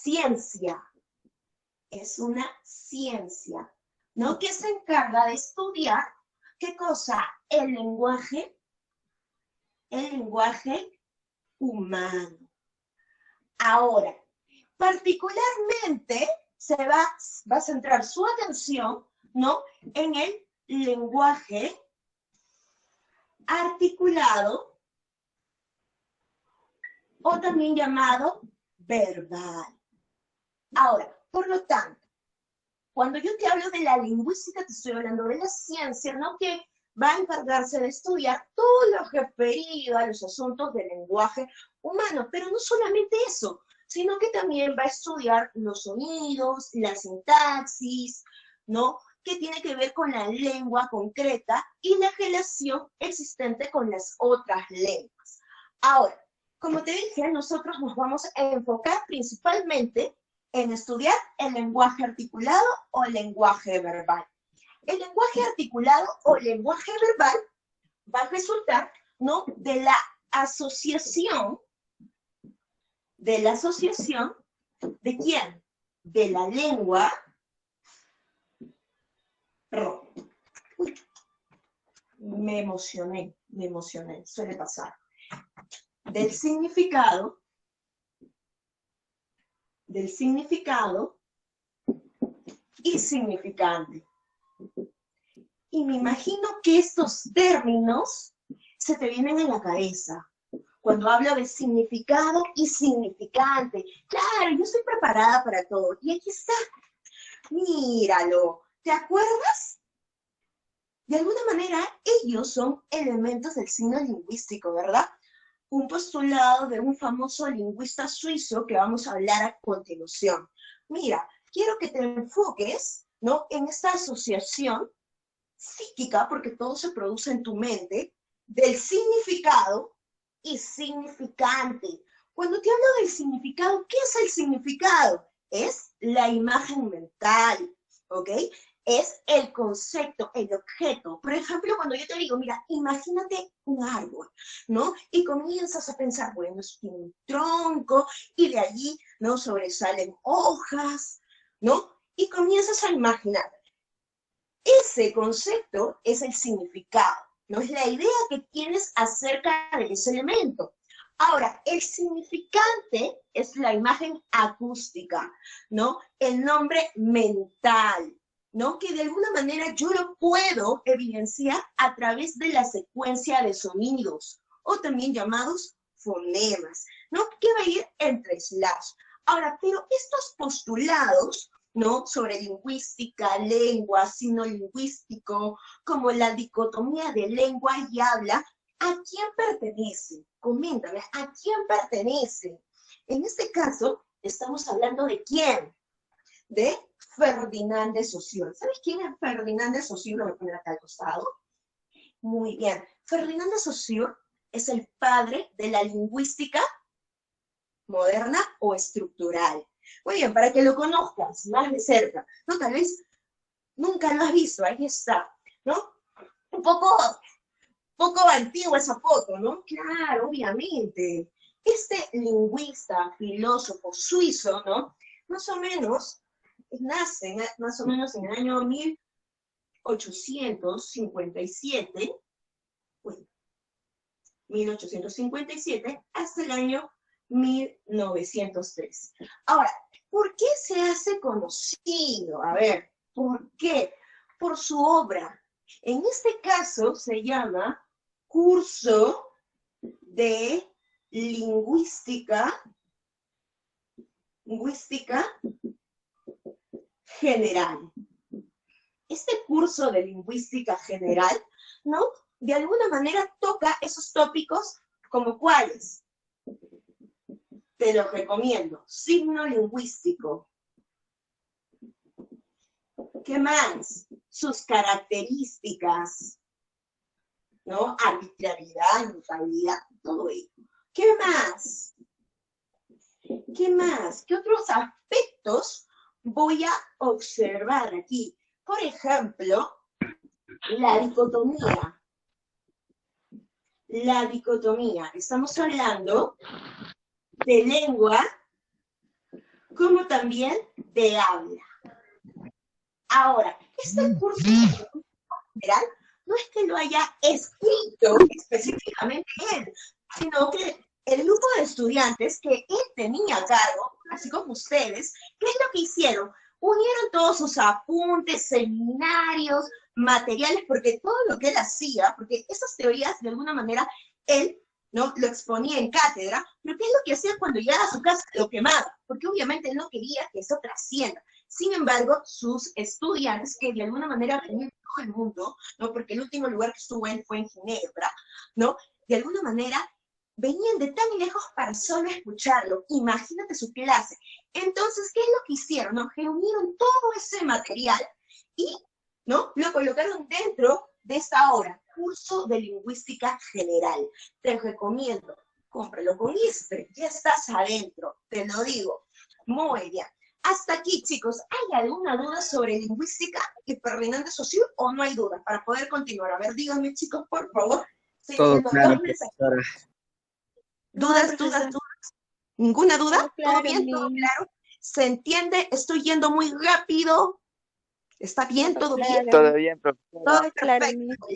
ciencia. Es una ciencia, ¿no? Que se encarga de estudiar, ¿qué cosa? El lenguaje humano. Ahora, particularmente se va a centrar su atención, ¿no? En el lenguaje articulado o también llamado verbal. Ahora, por lo tanto, cuando yo te hablo de la lingüística, te estoy hablando de la ciencia, ¿no? Que va a encargarse de estudiar todo lo referido a los asuntos del lenguaje humano, pero no solamente eso, sino que también va a estudiar los sonidos, la sintaxis, ¿no? Que tiene que ver con la lengua concreta y la relación existente con las otras lenguas. Ahora, como te dije, nosotros nos vamos a enfocar principalmente en estudiar el lenguaje articulado o el lenguaje verbal. El lenguaje articulado o lenguaje verbal va a resultar, ¿no? De la asociación, ¿de quién? De la lengua, uy, me emocioné, suele pasar, del significado y significante. Y me imagino que estos términos se te vienen en la cabeza cuando hablo de significado y significante. Claro, yo estoy preparada para todo. Y aquí está, míralo. ¿Te acuerdas? De alguna manera, ellos son elementos del signo lingüístico, ¿verdad? Un postulado de un famoso lingüista suizo que vamos a hablar a continuación. Mira, quiero que te enfoques, ¿no? En esta asociación psíquica, porque todo se produce en tu mente, del significado y significante. Cuando te hablo del significado, ¿qué es el significado? Es la imagen mental, ¿ok? Es el concepto, el objeto. Por ejemplo, cuando yo te digo, mira, imagínate un árbol, ¿no? Y comienzas a pensar, bueno, es un tronco, y de allí, ¿no? Sobresalen hojas, ¿no? Y comienzas a imaginar. Ese concepto es el significado, ¿no? Es la idea que tienes acerca de ese elemento. Ahora, el significante es la imagen acústica, ¿no? El nombre mental, ¿no? Que de alguna manera yo lo puedo evidenciar a través de la secuencia de sonidos, o también llamados fonemas, ¿no? Que va a ir entre slash. Ahora, pero estos postulados, ¿no? Sobre lingüística, lengua, signo lingüístico, como la dicotomía de lengua y habla, ¿a quién pertenece? Coméntame, ¿a quién pertenece? En este caso, estamos hablando de quién? De Ferdinand de Saussure. ¿Sabes quién es Ferdinand de Saussure? Lo voy a poner acá al costado. Muy bien. Ferdinand de Saussure es el padre de la lingüística moderna o estructural. Muy bien, para que lo conozcas más de cerca, ¿no? Tal vez nunca lo has visto, ahí está, ¿no? Un poco antigua esa foto, ¿no? Claro, obviamente. Este lingüista, filósofo suizo, ¿no? Más o menos, nace más o menos en el año 1857, bueno, 1857, hasta el año 1903. Ahora, ¿por qué se hace conocido? A ver, ¿por qué? Por su obra. En este caso se llama Curso de Lingüística General. Este curso de Lingüística General, ¿no? De alguna manera toca esos tópicos como cuáles. Te los recomiendo. Signo lingüístico. ¿Qué más? Sus características, ¿no? Arbitrariedad, inmutabilidad, todo ello. ¿Qué más? ¿Qué más? ¿Qué otros aspectos voy a observar aquí? Por ejemplo, la dicotomía. La dicotomía. Estamos hablando de lengua como también de habla. Ahora, este curso general no es que lo haya escrito específicamente él, sino que el grupo de estudiantes que él tenía a cargo, así como ustedes, ¿qué es lo que hicieron? Unieron todos sus apuntes, seminarios, materiales, porque todo lo que él hacía, porque esas teorías de alguna manera él ¿no? Lo exponía en cátedra, pero ¿qué es lo que hacía cuando llegaba a su casa? Lo quemaba, porque obviamente él no quería que eso trascienda. Sin embargo, sus estudiantes, que de alguna manera venían de todo el mundo, ¿no? Porque el último lugar que estuvo él fue en Ginebra, ¿no? De alguna manera venían de tan lejos para solo escucharlo. Imagínate su clase. Entonces, ¿qué es lo que hicieron? ¿No? Reunieron todo ese material y ¿no? Lo colocaron dentro de esta obra, Curso de Lingüística General. Te recomiendo, cómpralo con ISPRE, ya estás adentro, te lo digo. Muy bien. Hasta aquí, chicos, ¿hay alguna duda sobre lingüística y Ferdinand Saussure o no hay duda para poder continuar? A ver, díganme, chicos, por favor. Todo claro, profesora. ¿Dudas, dudas, dudas? ¿Ninguna duda? Todo claro, ¿Todo bien? ¿Todo claro? ¿Se entiende? ¿Estoy yendo muy rápido? ¿Está bien? ¿Todo bien? Todo bien, profesora. Todo perfecto.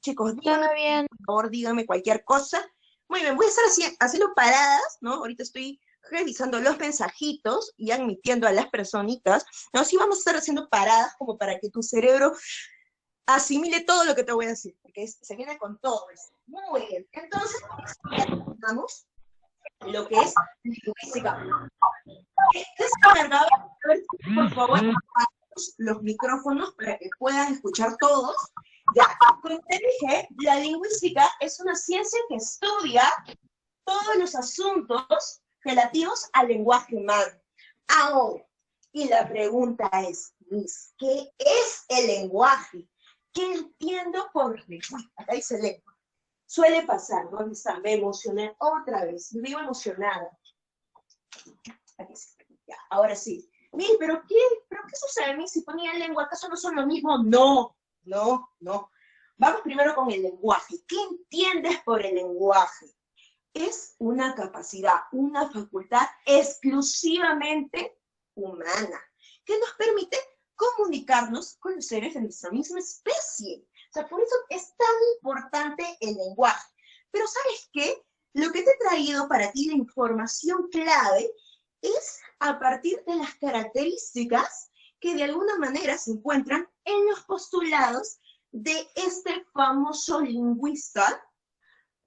Chicos, díganme, Todo bien. por favor, díganme cualquier cosa. Muy bien, voy a estar haciendo paradas, ¿no? Ahorita estoy revisando los mensajitos y admitiendo a las personitas, ¿no? Sí vamos a estar haciendo paradas como para que tu cerebro asimile todo lo que te voy a decir, porque se viene con todo eso. Muy bien, entonces vamos lo que es lingüística. Descargado, a ver, por favor, los micrófonos para que puedan escuchar todos. Ya, como te dije, la lingüística es una ciencia que estudia todos los asuntos relativos al lenguaje humano. Ahora, y la pregunta es, Miss, ¿qué es el lenguaje? ¿Qué entiendo por lenguaje? Acá dice lengua. Suele pasar, ¿dónde está? Me emocioné otra vez, vivo emocionada. Aquí sí. Ya, ahora sí. Miss, ¿pero qué sucede, Miss? Si ponía lengua, ¿acaso no son lo mismo? No, no, no. Vamos primero con el lenguaje. ¿Qué entiendes por el lenguaje? Es una capacidad, una facultad exclusivamente humana, que nos permite comunicarnos con los seres de nuestra misma especie. O sea, por eso es tan importante el lenguaje. Pero ¿sabes qué? Lo que te he traído para ti, la información clave, es a partir de las características que de alguna manera se encuentran en los postulados de este famoso lingüista,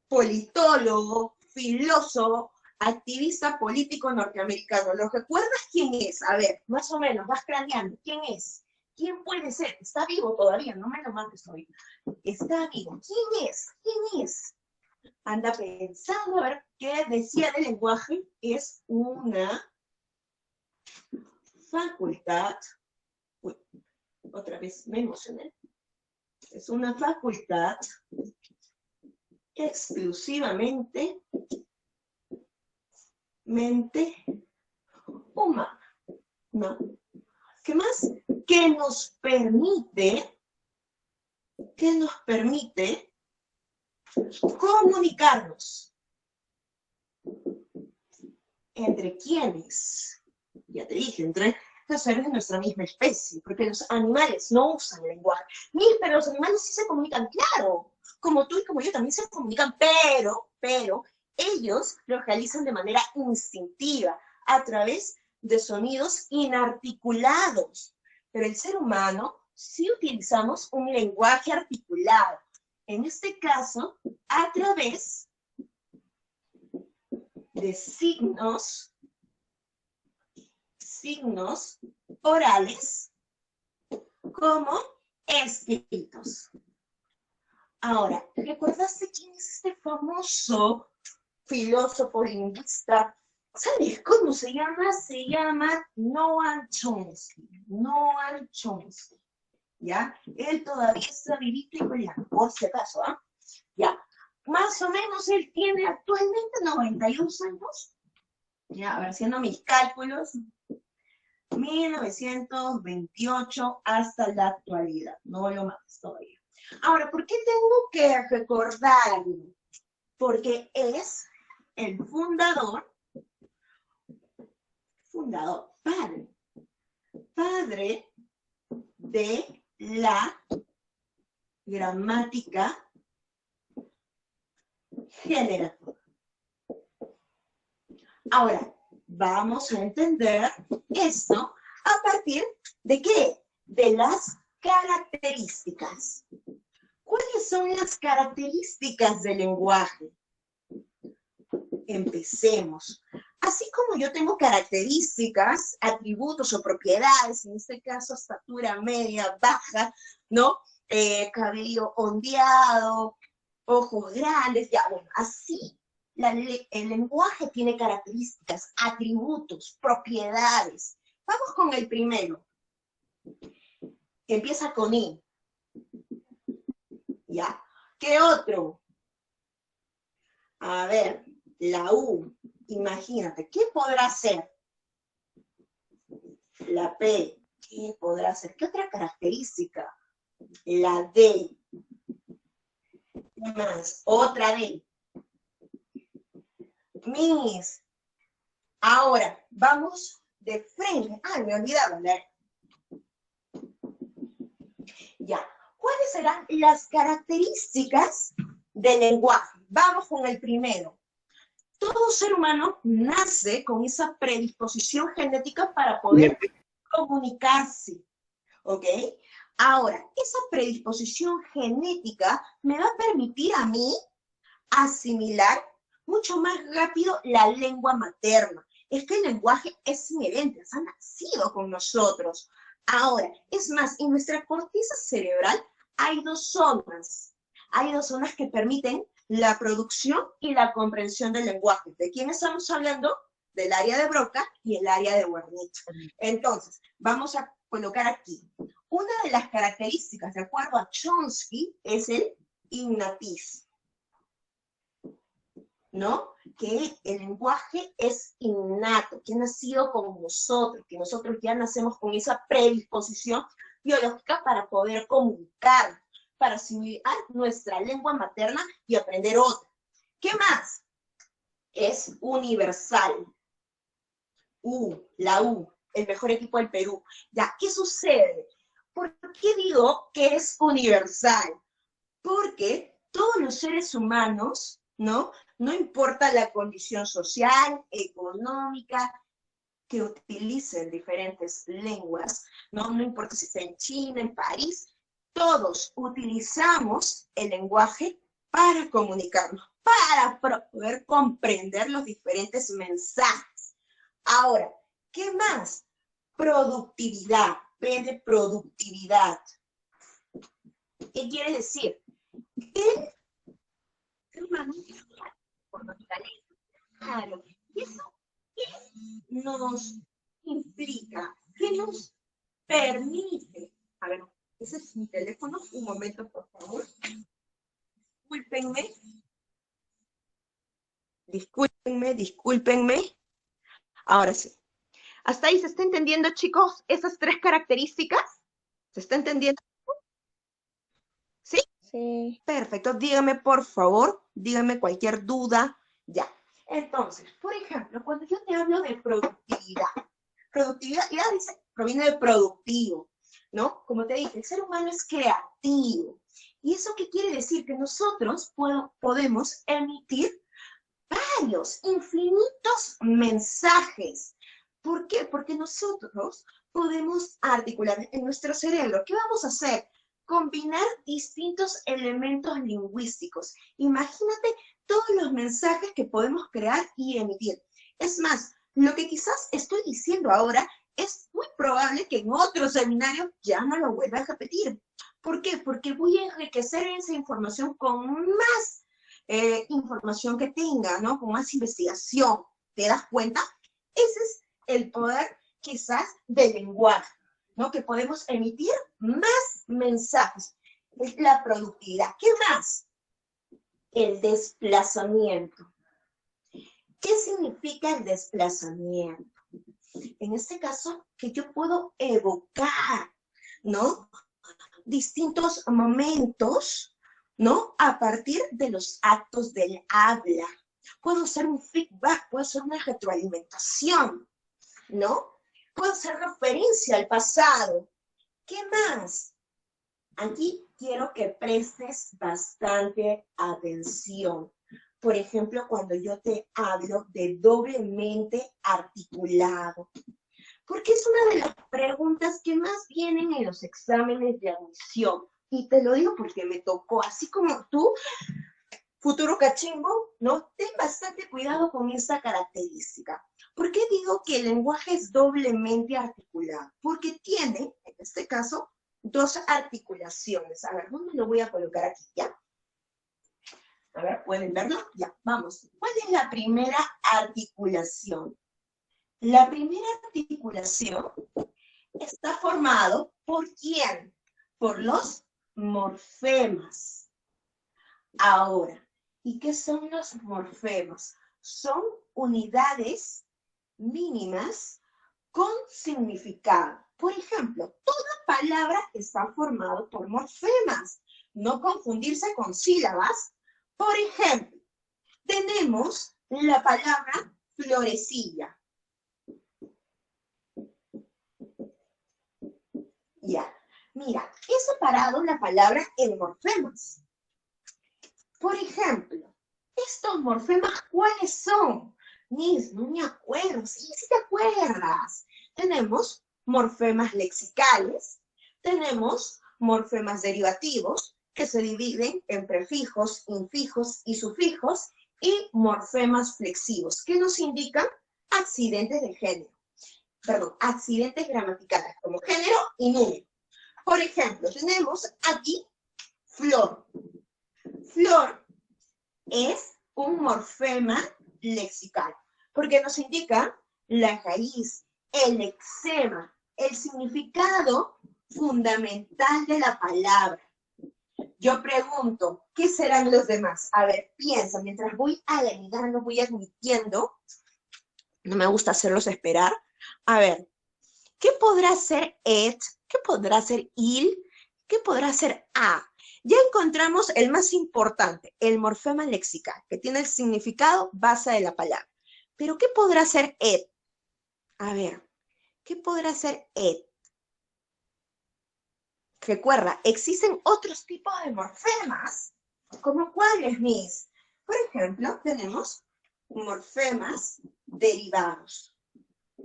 politólogo, filósofo, activista político norteamericano. ¿Lo recuerdas quién es? A ver, más o menos, vas craneando. ¿Quién es? ¿Quién puede ser? Está vivo todavía, no me lo mates hoy. Está vivo. ¿Quién es? ¿Quién es? Anda pensando a ver qué decía del lenguaje. Es una facultad. Uy, otra vez me emocioné. Es una facultad exclusivamente mente humana, ¿no? ¿Qué más? Que nos permite comunicarnos. ¿Entre quiénes? Ya te dije, entre los seres de nuestra misma especie, porque los animales no usan lenguaje. Pero los animales sí se comunican, claro, como tú y como yo también se comunican, pero ellos lo realizan de manera instintiva, a través de sonidos inarticulados. Pero el ser humano sí utilizamos un lenguaje articulado, en este caso, a través de signos orales como escritos. Ahora, ¿recordaste quién es este famoso filósofo lingüista? ¿Sabes cómo se llama? Se llama Noam Chomsky. Noam Chomsky. ¿Ya? Él todavía está vivito y coleando, por si acaso, ¿ah? Ya. Más o menos él tiene actualmente 91 años. Ya, a ver, haciendo mis cálculos, 1928 hasta la actualidad. No lo más todavía. Ahora, ¿por qué tengo que recordarlo? Porque es el fundador fundador, padre. Padre de la gramática generativa. Ahora, vamos a entender esto a partir de ¿qué? De las características. ¿Cuáles son las características del lenguaje? Empecemos. Así como yo tengo características, atributos o propiedades, en este caso estatura media, baja, ¿no? Cabello ondeado, ojos grandes, ya, bueno, así el lenguaje tiene características, atributos, propiedades. Vamos con el primero. Empieza con I. ¿Ya? ¿Qué otro? A ver, la U. Imagínate, ¿qué podrá ser? La P. ¿Qué podrá ser? ¿Qué otra característica? La D. ¿Qué más? Otra D. Mis. Ahora, vamos de frente. Ay, me olvidaba leer. Ya. ¿Cuáles serán las características del lenguaje? Vamos con el primero. Todo ser humano nace con esa predisposición genética para poder comunicarse, ¿ok? Ahora, esa predisposición genética me va a permitir a mí asimilar mucho más rápido la lengua materna. Es que el lenguaje es inherente, ha nacido con nosotros. Ahora, es más, en nuestra corteza cerebral hay dos zonas. Hay dos zonas que permiten la producción y la comprensión del lenguaje. ¿De quién estamos hablando? Del área de Broca y el área de Wernicke. Entonces, vamos a colocar aquí. Una de las características, de acuerdo a Chomsky, es el innatismo, ¿no? Que el lenguaje es innato, que ha nacido con nosotros, que nosotros ya nacemos con esa predisposición biológica para poder comunicar, para asimilar nuestra lengua materna y aprender otra. ¿Qué más? Es universal. La U, el mejor equipo del Perú. Ya, ¿qué sucede? ¿Por qué digo que es universal? Porque todos los seres humanos, ¿no? No importa la condición social, económica, que utilicen diferentes lenguas, ¿no? No importa si está en China, en París, todos utilizamos el lenguaje para comunicarnos, para poder comprender los diferentes mensajes. Ahora, ¿qué más? Productividad, P de productividad. ¿Qué quiere decir? Que el ser humano por naturaleza. Claro. ¿Y eso qué nos implica? ¿Qué nos permite? A ver, ese es mi teléfono. Un momento, por favor. Discúlpenme. Discúlpenme. Ahora sí. ¿Hasta ahí se está entendiendo, chicos, esas tres características? ¿Se está entendiendo? ¿Sí? Sí. Perfecto. Dígame, por favor, dígame cualquier duda. Ya. Entonces, por ejemplo, cuando yo te hablo de productividad ya dice, proviene de productivo, ¿no? Como te dije, el ser humano es creativo. ¿Y eso qué quiere decir? Que nosotros podemos emitir varios, infinitos mensajes. ¿Por qué? Porque nosotros podemos articular en nuestro cerebro. ¿Qué vamos a hacer? Combinar distintos elementos lingüísticos. Imagínate todos los mensajes que podemos crear y emitir. Es más, lo que quizás estoy diciendo ahora es muy probable que en otro seminario ya no lo vuelva a repetir. ¿Por qué? Porque voy a enriquecer esa información con más información que tenga, ¿no? Con más investigación. ¿Te das cuenta? Ese es el poder quizás del lenguaje, ¿no? Que podemos emitir más mensajes. Es la productividad. ¿Qué más? El desplazamiento. ¿Qué significa el desplazamiento? En este caso, que yo puedo evocar, ¿no? Distintos momentos, ¿no? A partir de los actos del habla. Puedo hacer un feedback, puedo hacer una retroalimentación. ¿no? Puedo hacer referencia al pasado. ¿Qué más? Aquí quiero que prestes bastante atención. Por ejemplo, cuando yo te hablo de doblemente articulado, porque es una de las preguntas que más vienen en los exámenes de admisión. Y te lo digo porque me tocó, así como tú, futuro cachimbo, ¿no? Ten bastante cuidado con esta característica. ¿Por qué digo que el lenguaje es doblemente articulado? Porque tiene, en este caso, dos articulaciones. A ver, ¿dónde lo voy a colocar aquí? ¿Ya? A ver, ¿pueden verlo? Ya, vamos. ¿Cuál es la primera articulación? La primera articulación está formado ¿por quién? Por los morfemas. Ahora, ¿y qué son los morfemas? Son unidades mínimas con significado. Por ejemplo, toda palabra está formada por morfemas. No confundirse con sílabas. Por ejemplo, tenemos la palabra florecilla. Ya, mira, he separado la palabra en morfemas. Por ejemplo, estos morfemas, ¿cuáles son? Nis, no me acuerdo. Sí, sí te acuerdas. Tenemos morfemas lexicales, tenemos morfemas derivativos, que se dividen en prefijos, infijos y sufijos, y morfemas flexivos, que nos indican accidentes de género. Perdón, accidentes gramaticales, como género y número. Por ejemplo, tenemos aquí flor. Flor es un morfema lexical, porque nos indica la raíz, el lexema, el significado fundamental de la palabra. Yo pregunto, ¿qué serán los demás? A ver, piensa, mientras voy agregando, voy admitiendo, no me gusta hacerlos esperar. A ver, ¿qué podrá ser et? ¿Qué podrá ser il? ¿Qué podrá ser a? Ya encontramos el más importante, el morfema lexical, que tiene el significado base de la palabra. Pero ¿qué podrá ser et? A ver, ¿qué podrá ser et? Recuerda, existen otros tipos de morfemas, como cuáles, mis. Por ejemplo, tenemos morfemas derivados,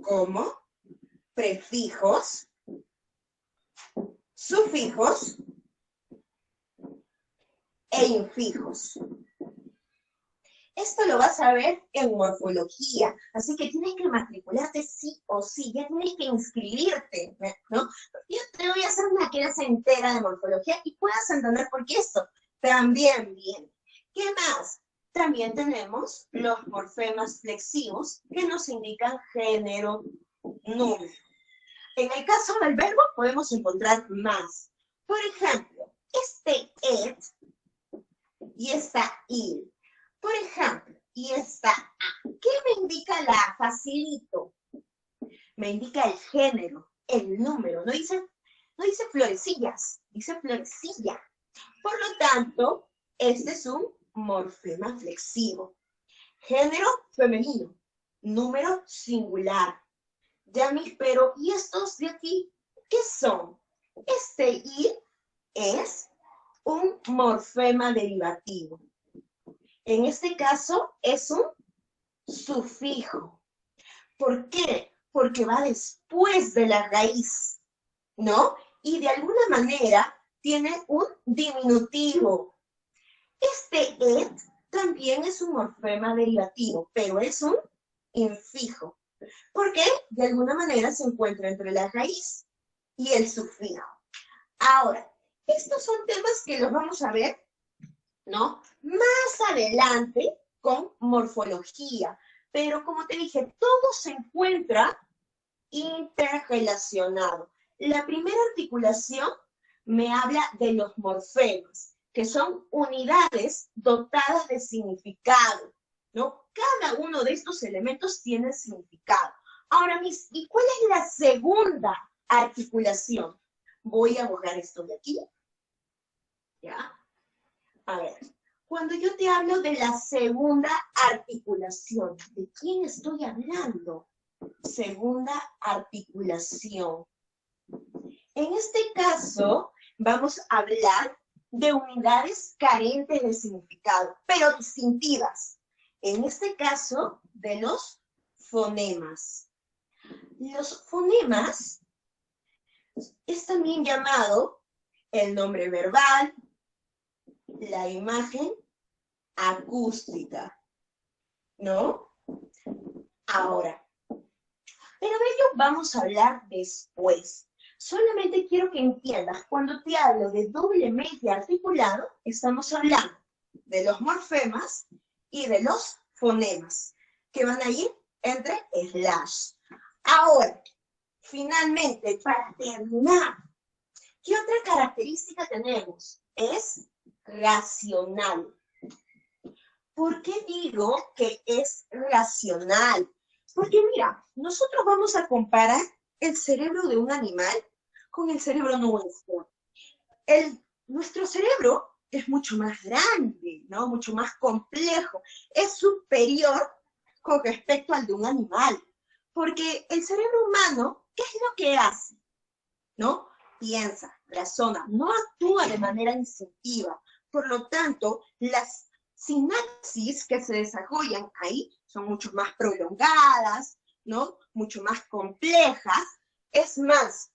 como prefijos, sufijos e infijos. Esto lo vas a ver en morfología, así que tienes que matricularte sí o sí, ya tienes que inscribirte, ¿no? Yo te voy a hacer una clase entera de morfología y puedas entender por qué esto también viene. ¿Qué más? También tenemos los morfemas flexivos que nos indican género, número. En el caso del verbo podemos encontrar más. Por ejemplo, este et y esta il. Por ejemplo, y esta A. ¿Qué me indica la A? Facilito. Me indica el género, el número. No dice florecillas, dice florecilla. Por lo tanto, este es un morfema flexivo. Género femenino, número singular. Ya mis, pero ¿y estos de aquí? ¿Qué son? Este I es un morfema derivativo. En este caso es un sufijo. ¿Por qué? Porque va después de la raíz, ¿no? Y de alguna manera tiene un diminutivo. Este et también es un morfema derivativo, pero es un infijo. Porque de alguna manera se encuentra entre la raíz y el sufijo. Ahora, estos son temas que los vamos a ver, ¿no? Más adelante con morfología. Pero como te dije, todo se encuentra interrelacionado. La primera articulación me habla de los morfemas, que son unidades dotadas de significado, ¿no? Cada uno de estos elementos tiene significado. Ahora, ¿y cuál es la segunda articulación? Voy a borrar esto de aquí. ¿Ya? A ver, cuando yo te hablo de la segunda articulación, ¿de quién estoy hablando? segunda articulación. En este caso, vamos a hablar de unidades carentes de significado, pero distintivas. En este caso, de los fonemas. Los fonemas es también llamado el nombre verbal, la imagen acústica, ¿no? Ahora, pero de ello vamos a hablar después. Solamente quiero que entiendas, cuando te hablo de doblemente articulado, estamos hablando de los morfemas y de los fonemas, que van a ir entre slash. Ahora, finalmente, para terminar, ¿qué otra característica tenemos? Es racional. ¿Por qué digo que es racional? Porque mira, nosotros vamos a comparar el cerebro de un animal con el cerebro nuestro. Nuestro cerebro es mucho más grande, ¿no? Mucho más complejo. Es superior con respecto al de un animal. Porque el cerebro humano, ¿qué es lo que hace? ¿No? Piensa, razona, no actúa de manera instintiva. Por lo tanto, las sinapsis que se desarrollan ahí son mucho más prolongadas, ¿no? Mucho más complejas. Es más,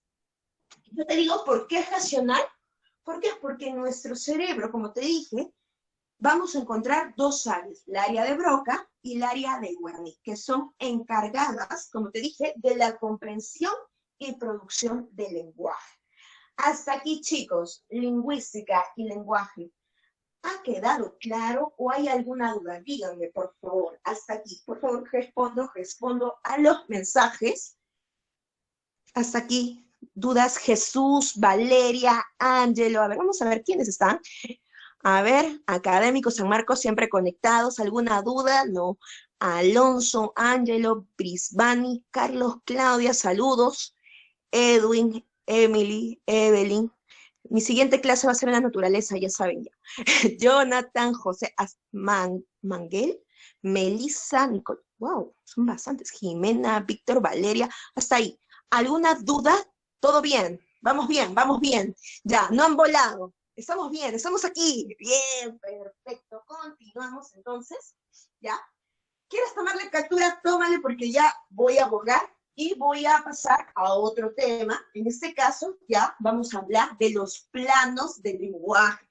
yo te digo por qué es racional. ¿Por qué? Porque en nuestro cerebro, como te dije, vamos a encontrar dos áreas, la área de Broca y el área de Wernicke, que son encargadas, como te dije, de la comprensión y producción del lenguaje. Hasta aquí, chicos, lingüística y lenguaje. ¿Ha quedado claro o hay alguna duda? Díganme, por favor, hasta aquí. Por favor, respondo a los mensajes. Hasta aquí. Dudas, Jesús, Valeria, Ángelo. A ver, vamos a ver quiénes están. A ver, Académico San Marcos siempre conectados. ¿Alguna duda? No. Alonso, Ángelo, Brisbani, Carlos, Claudia, saludos. Edwin, Emily, Evelyn. Mi siguiente clase va a ser en la naturaleza, ya saben ya. Jonathan, José Manguel, Melissa, Nicole. Wow, son bastantes. Jimena, Víctor, Valeria, hasta ahí. ¿Alguna duda? ¿Todo bien? Vamos bien, vamos bien. Ya, no han volado. Estamos bien, estamos aquí. Bien, perfecto. Continuamos entonces. ¿Ya? ¿Quieres tomarle captura? Tómale porque ya voy a borrar y voy a pasar a otro tema. En este caso, ya vamos a hablar de los planos del lenguaje.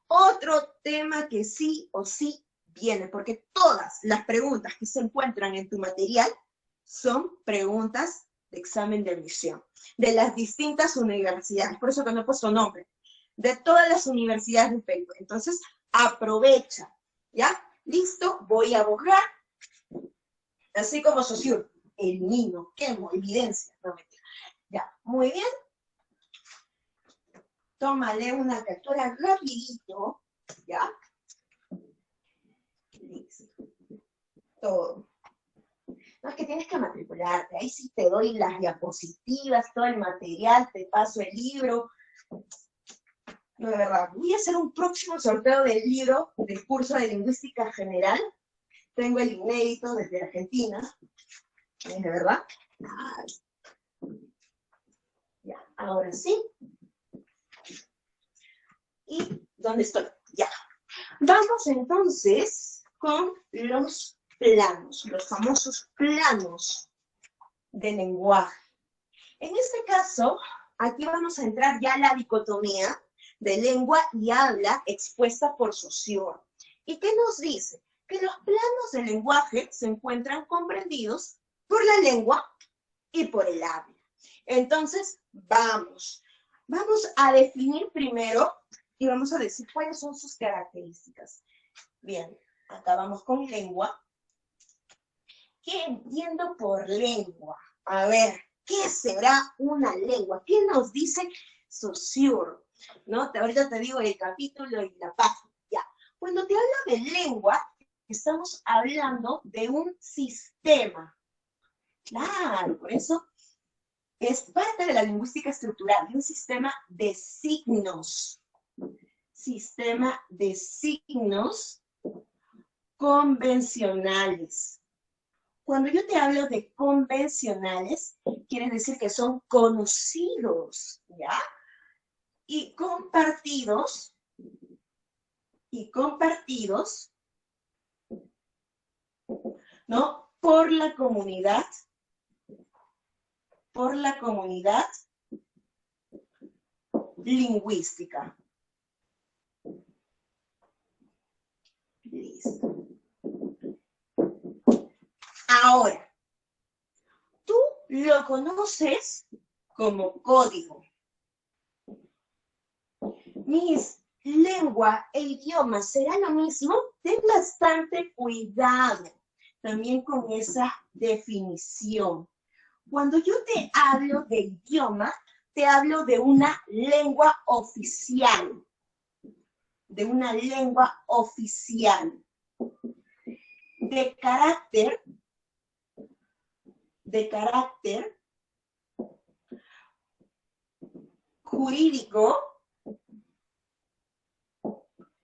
Otro tema que sí o sí viene, porque todas las preguntas que se encuentran en tu material son preguntas de examen de admisión, de las distintas universidades, por eso que no he puesto nombre, de todas las universidades del Perú. Entonces, aprovecha, ¿ya? Listo, voy a borrar, así como Saussure, elimino, quemo, evidencia, no mentira. Ya, muy bien. Tómale una captura rapidito, ¿ya? Listo. Todo. No es que tienes que matricularte, ahí sí te doy las diapositivas, todo el material, te paso el libro. No, de verdad, voy a hacer un próximo sorteo del libro del curso de Lingüística General. Tengo el inédito desde Argentina. ¿De verdad? Ya, ahora sí. ¿Y dónde estoy? Ya. Vamos entonces con los planos, los famosos planos del lenguaje. En este caso, aquí vamos a entrar ya a la dicotomía de lengua y habla expuesta por Saussure. ¿Y qué nos dice? Que los planos del lenguaje se encuentran comprendidos por la lengua y por el habla. Entonces, vamos a definir primero y vamos a decir cuáles son sus características. Bien, acá vamos con lengua. ¿Qué entiendo por lengua? A ver, ¿qué será una lengua? ¿Qué nos dice Saussure? ¿No? Ahorita te digo el capítulo y la página. Ya. Cuando te hablo de lengua, estamos hablando de un sistema. Claro, por eso es parte de la lingüística estructural, de un sistema de signos. Sistema de signos convencionales. Cuando yo te hablo de convencionales, quiere decir que son conocidos, ¿ya? Y compartidos, ¿no? Por la comunidad lingüística. Listo. Ahora, tú lo conoces como código. Mis lengua e idioma será lo mismo. Ten bastante cuidado también con esa definición. Cuando yo te hablo de idioma, te hablo de una lengua oficial. De una lengua oficial. De carácter jurídico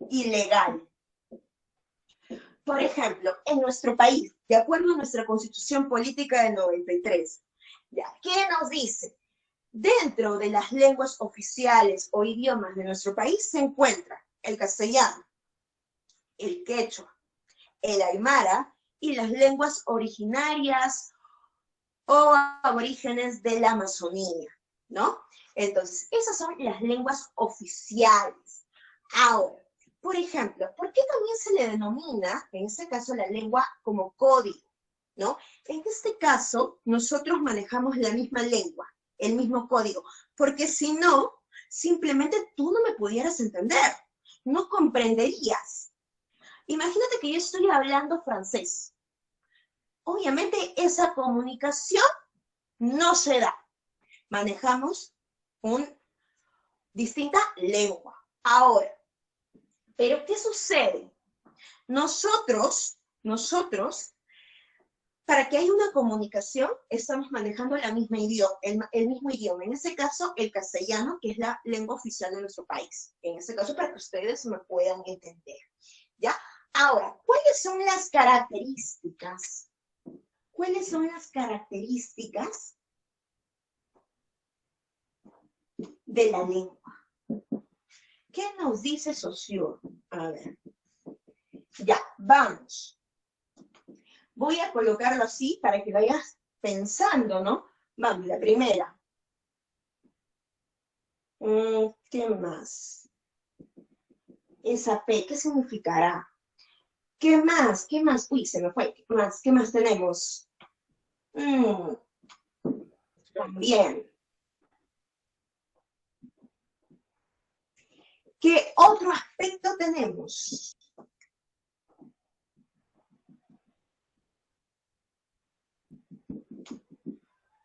y legal. Por ejemplo, en nuestro país, de acuerdo a nuestra Constitución Política del 93, ¿ya? ¿Qué nos dice? Dentro de las lenguas oficiales o idiomas de nuestro país se encuentra el castellano, el quechua, el aymara y las lenguas originarias o aborígenes de la Amazonía, ¿no? Entonces, esas son las lenguas oficiales. Ahora, por ejemplo, ¿por qué también se le denomina, en este caso, la lengua como código, ¿no? En este caso, nosotros manejamos la misma lengua, el mismo código, porque si no, simplemente tú no me pudieras entender, no comprenderías. Imagínate que yo estoy hablando francés. Obviamente esa comunicación no se da. Manejamos una distinta lengua. Ahora, ¿pero qué sucede? Nosotros, para que haya una comunicación, estamos manejando la misma idioma, el mismo idioma. En este caso, el castellano, que es la lengua oficial de nuestro país. En este caso, para que ustedes me puedan entender. ¿Ya? Ahora, ¿cuáles son las características? ¿Cuáles son las características de la lengua? ¿Qué nos dice Saussure? A ver. Ya, vamos. Voy a colocarlo así para que vayas pensando, ¿no? Vamos, la primera. ¿Qué más? Esa P, ¿qué significará? ¿Qué más? ¿Qué más? Uy, se me fue. ¿Qué más? ¿Qué más tenemos? También. ¿Qué otro aspecto tenemos?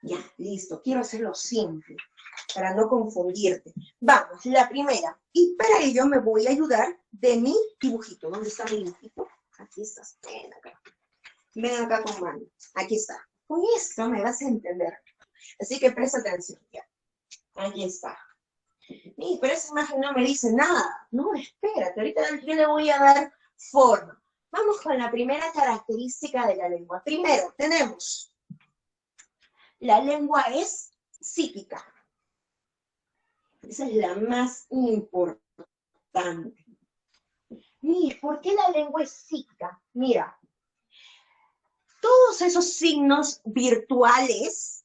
Ya, listo. Quiero hacerlo simple, para no confundirte. Vamos, la primera. Y para ello me voy a ayudar de mi dibujito. ¿Dónde está mi dibujito? Aquí estás. Ven acá. Ven acá con mano. Aquí está. Con esto me vas a entender. Así que presta atención. Ya. Aquí está. Pero esa imagen no me dice nada. No, espérate. Ahorita yo le voy a dar forma. Vamos con la primera característica de la lengua. Primero, tenemos la lengua es psíquica. Esa es la más importante. Mira, ¿por qué la lengua es psíquica? Mira, todos esos signos virtuales,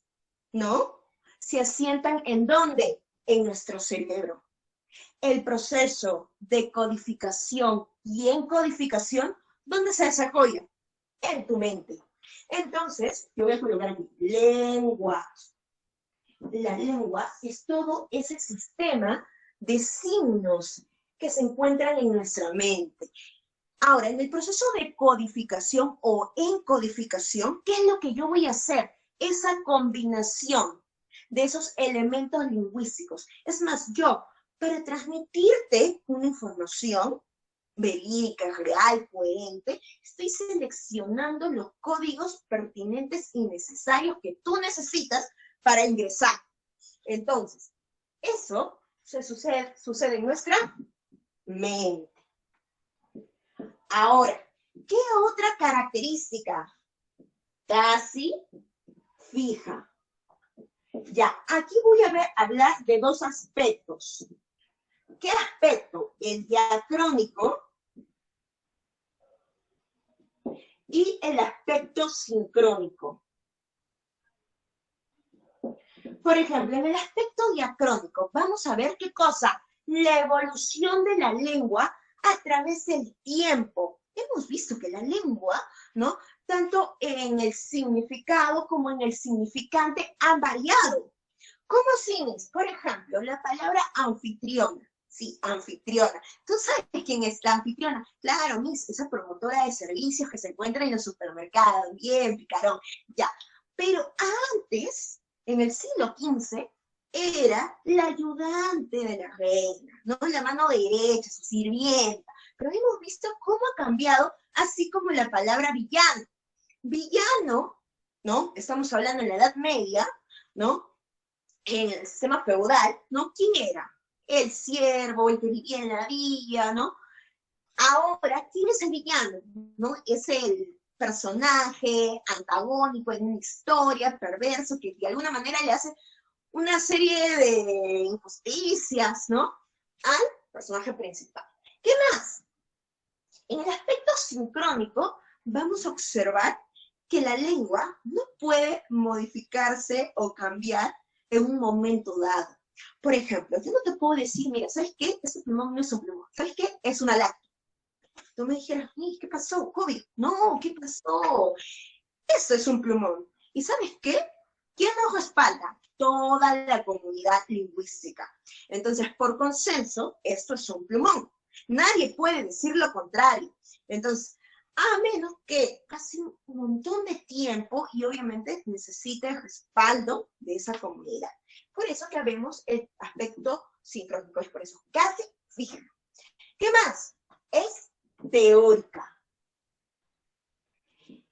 ¿no? Se asientan ¿en dónde? En nuestro cerebro. El proceso de codificación y encodificación, ¿dónde se desarrolla? En tu mente. Entonces, yo voy a colocar aquí, lengua. La lengua es todo ese sistema de signos que se encuentran en nuestra mente. Ahora, en el proceso de codificación o encodificación, ¿qué es lo que yo voy a hacer? Esa combinación de esos elementos lingüísticos. Es más, yo, para transmitirte una información verídica, real, coherente, estoy seleccionando los códigos pertinentes y necesarios que tú necesitas para ingresar. Entonces, eso sucede en nuestra mente. Ahora, ¿qué otra característica? casi fija. Ya, aquí voy a hablar de dos aspectos. ¿Qué aspecto? El diacrónico y el aspecto sincrónico. Por ejemplo, en el aspecto diacrónico, vamos a ver qué cosa, la evolución de la lengua a través del tiempo. Hemos visto que la lengua, ¿no? Tanto en el significado como en el significante han variado. ¿Cómo sigues? Por ejemplo, la palabra anfitriona. Sí, anfitriona. ¿Tú sabes quién es la anfitriona? Claro, Miss, esa promotora de servicios que se encuentra en los supermercados. Bien, picarón. Ya. Pero antes, en el siglo XV, era la ayudante de la reina, ¿no? La mano derecha, su sirvienta. Pero hemos visto cómo ha cambiado, así como la palabra villano. Villano, ¿no? Estamos hablando en la Edad Media, ¿no? En el sistema feudal, ¿no? ¿Quién era? El siervo, el que vivía en la villa, ¿no? Ahora, ¿quién es el villano? ¿No? Es el personaje antagónico en una historia, perverso, que de alguna manera le hace una serie de injusticias, ¿no? Al personaje principal. ¿Qué más? En el aspecto sincrónico, vamos a observar que la lengua no puede modificarse o cambiar en un momento dado. Por ejemplo, yo no te puedo decir, mira, ¿sabes qué? Ese plumón no es un plumón. ¿Sabes qué? Es una lacta. Tú me dijeras, ¿qué pasó? COVID. No, ¿qué pasó? Eso es un plumón. ¿Y sabes qué? ¿Quién nos respalda? Toda la comunidad lingüística. Entonces, por consenso, esto es un plumón. Nadie puede decir lo contrario. Entonces, a menos que pase un montón de tiempo y obviamente necesite el respaldo de esa comunidad. Por eso que vemos el aspecto sincrónico, es por eso casi fija. ¿Qué más? Es teórica.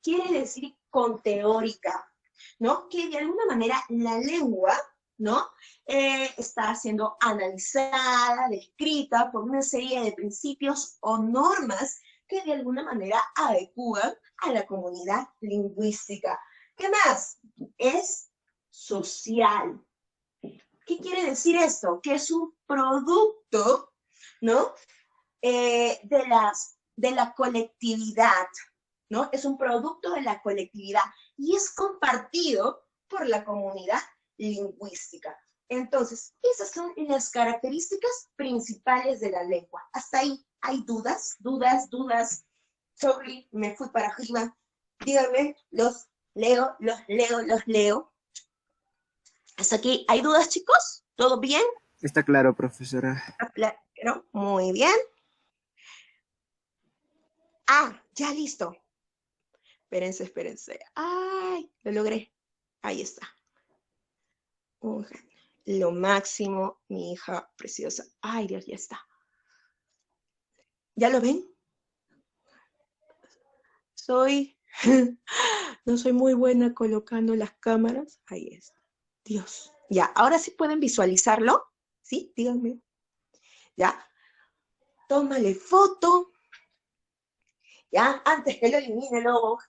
Quiere decir con teórica, ¿no? Que de alguna manera la lengua, ¿no? Está siendo analizada, descrita por una serie de principios o normas que de alguna manera adecúan a la comunidad lingüística. ¿Qué más? Es social. ¿Qué quiere decir esto? Que es un producto, ¿no? De la colectividad, ¿no? Es un producto de la colectividad y es compartido por la comunidad lingüística. Entonces, esas son las características principales de la lengua. Hasta ahí, ¿hay dudas? ¿Dudas? Sorry, me fui para arriba. Díganme, los leo. Hasta aquí, ¿hay dudas, chicos? ¿Todo bien? Está claro, profesora. Claro, muy bien. Ah, ya listo. Espérense. ¡Ay! Lo logré. Ahí está. Lo máximo, mi hija preciosa. ¡Ay, Dios, ya está! ¿Ya lo ven? No soy muy buena colocando las cámaras. Ahí está. Dios. Ya, ahora sí pueden visualizarlo. ¿Sí? Díganme. Ya. Tómale foto. Ya, antes que lo elimine luego,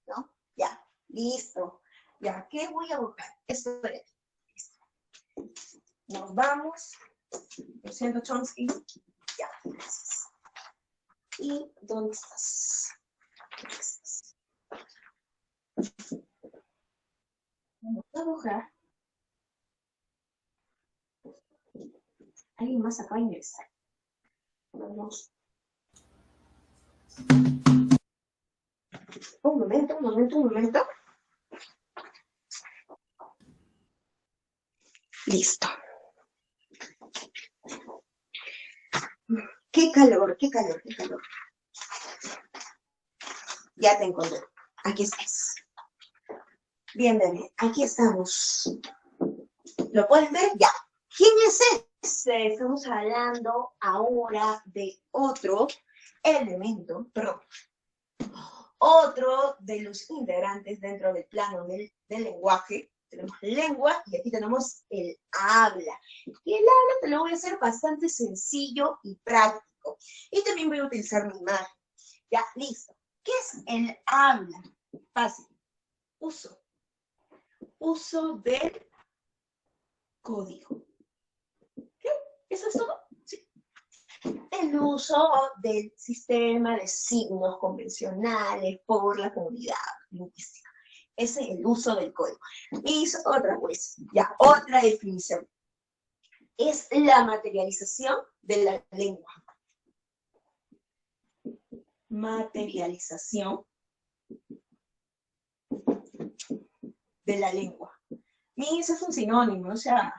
¿no? Ya, listo. Ya, ¿qué voy a buscar? Esto es. Nos vamos. Lo siento, Chomsky. Ya, gracias. ¿Y dónde estás? Vamos a buscar. Alguien más acá va a ingresar. Vamos. Un momento. Listo. Qué calor. Ya te encontré. Aquí estás. Bien, bebé. Aquí estamos. ¿Lo pueden ver? Ya. ¿Quién es ese? Estamos hablando ahora de otro elemento, perdón, otro de los integrantes dentro del plano del lenguaje. Tenemos lengua y aquí tenemos el habla. Y el habla te lo voy a hacer bastante sencillo y práctico. Y también voy a utilizar mi imagen. Ya, listo. ¿Qué es el habla? Fácil. Uso. Uso del código. ¿Qué? ¿Eso es todo? Sí. El uso del sistema de signos convencionales por la comunidad lingüística. Ese es el uso del código. Y otra pues, ya, otra definición. Es la materialización de la lengua. Materialización de la lengua. Eso es un sinónimo, no sea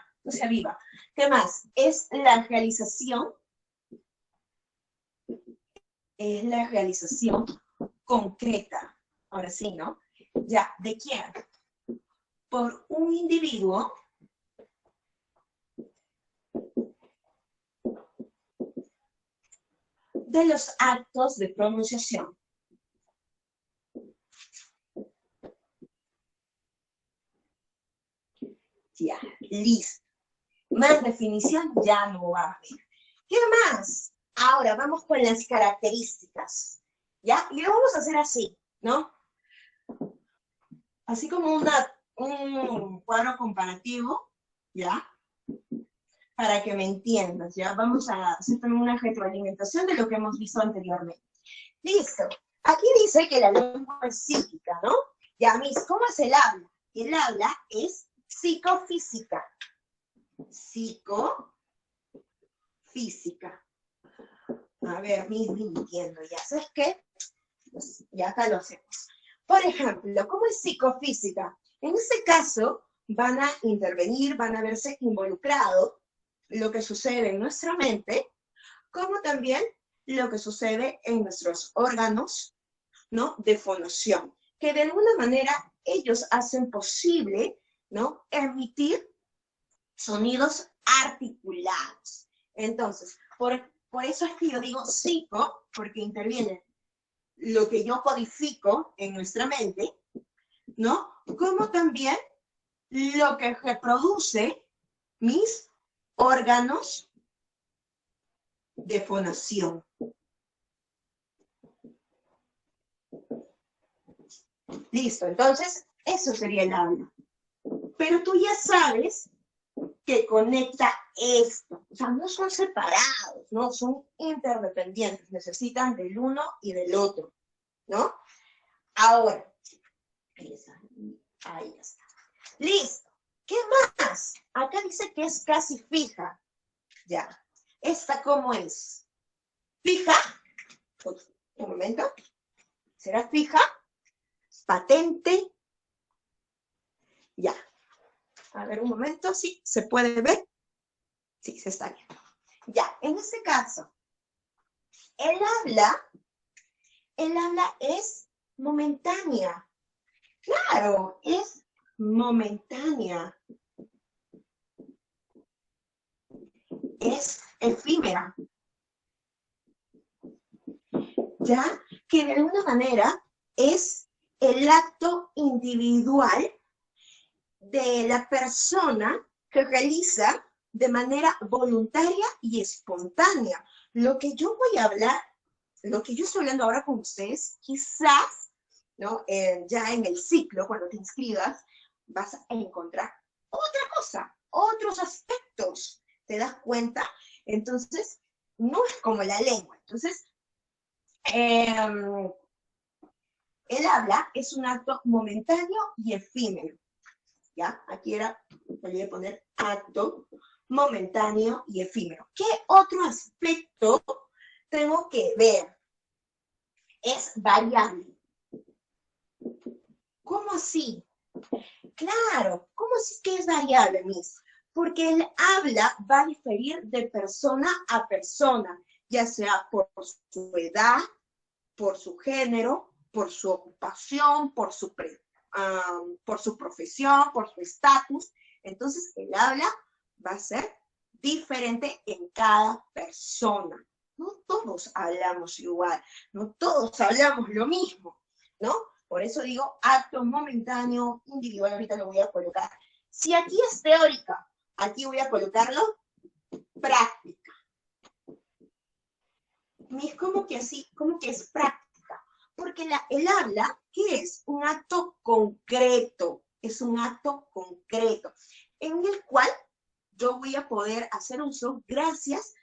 viva. ¿Qué más? Es la realización concreta. Ahora sí, ¿no? Ya, ¿de quién? Por un individuo de los actos de pronunciación. Ya, listo. Más definición ya no va a haber. ¿Qué más? Ahora vamos con las características. ¿Ya? Y lo vamos a hacer así, ¿no? Así como un cuadro comparativo, ¿ya? Para que me entiendas, ¿ya? Vamos a hacer también una retroalimentación de lo que hemos visto anteriormente. Listo. Aquí dice que la lengua es psíquica, ¿no? Ya, mis, ¿cómo es el habla? El habla es psicofísica. Psicofísica. A ver, mis, mintiendo, ¿ya sabes qué? Pues ya acá lo hacemos. Por ejemplo, ¿cómo es psicofísica? En este caso, van a intervenir, van a verse involucrados lo que sucede en nuestra mente, como también lo que sucede en nuestros órganos, ¿no? De fonación, que de alguna manera ellos hacen posible, ¿no? Emitir sonidos articulados. Entonces, por eso es que yo digo psico, porque interviene lo que yo codifico en nuestra mente, ¿no? Como también lo que reproduce mis órganos de fonación. Listo, entonces, eso sería el habla. Pero tú ya sabes que conecta esto. O sea, no son separados, ¿no? Son interdependientes, necesitan del uno y del otro, ¿no? Ahora, ahí está. Listo. ¿Qué más? Acá dice que es casi fija. Ya. ¿Esta cómo es? ¿Fija? Un momento. ¿Será fija? ¿Patente? Ya. A ver, un momento. Sí, ¿se puede ver? Sí, se está viendo. Ya, en este caso, el habla es momentánea. Claro, es momentánea. Es efímera. ¿Ya? Que de alguna manera es el acto individual de la persona que realiza de manera voluntaria y espontánea. Lo que yo voy a hablar, lo que yo estoy hablando ahora con ustedes, quizás, ¿no? Ya en el ciclo, cuando te inscribas, vas a encontrar otra cosa, otros aspectos. ¿Te das cuenta? Entonces, no es como la lengua. Entonces, el habla es un acto momentáneo y efímero. ¿Ya? Aquí voy a poner acto momentáneo y efímero. ¿Qué otro aspecto tengo que ver? Es variable. ¿Cómo así? Claro, ¿cómo así que es variable, Miss? Porque el habla va a diferir de persona a persona, ya sea por su edad, por su género, por su ocupación, por su profesión, por su estatus. Entonces, el habla va a ser diferente en cada persona. No todos hablamos igual, no todos hablamos lo mismo, ¿no? Por eso digo acto momentáneo, individual, ahorita lo voy a colocar. Si aquí es teórica, aquí voy a colocarlo práctica. ¿Cómo que así? ¿Cómo que es práctica? Porque el habla, ¿qué es? Un acto concreto, es un acto concreto, en el cual yo voy a poder hacer uso gracias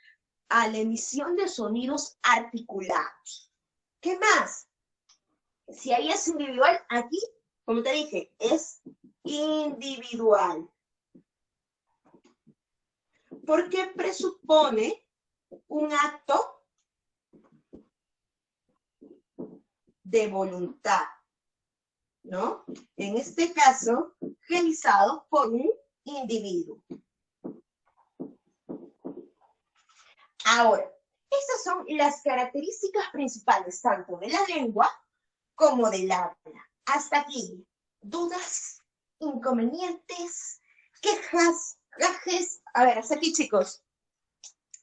a la emisión de sonidos articulados. ¿Qué más? Si ahí es individual, aquí, como te dije, es individual. Porque presupone un acto de voluntad, ¿no? En este caso, realizado por un individuo. Ahora, estas son las características principales tanto de la lengua como del habla. Hasta aquí, dudas, inconvenientes, quejas, gajes. A ver, hasta aquí, chicos.